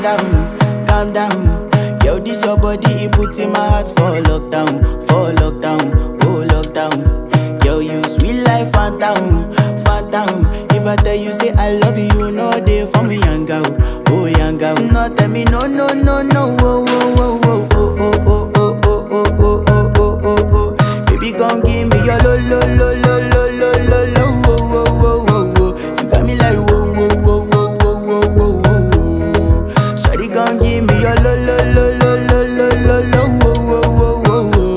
calm down. Yo, this your body, it put in my heart for lockdown, oh lockdown. Yo, you sweet life, phantom, phantom. If I tell you say I love you, you know they for me yanga, oh yanga. No tell me no, no, no, no, oh, oh, oh, oh, oh, oh, oh, oh, oh, oh, oh, oh, oh, oh. Baby, gon' give me your lo, lo, lo, lo.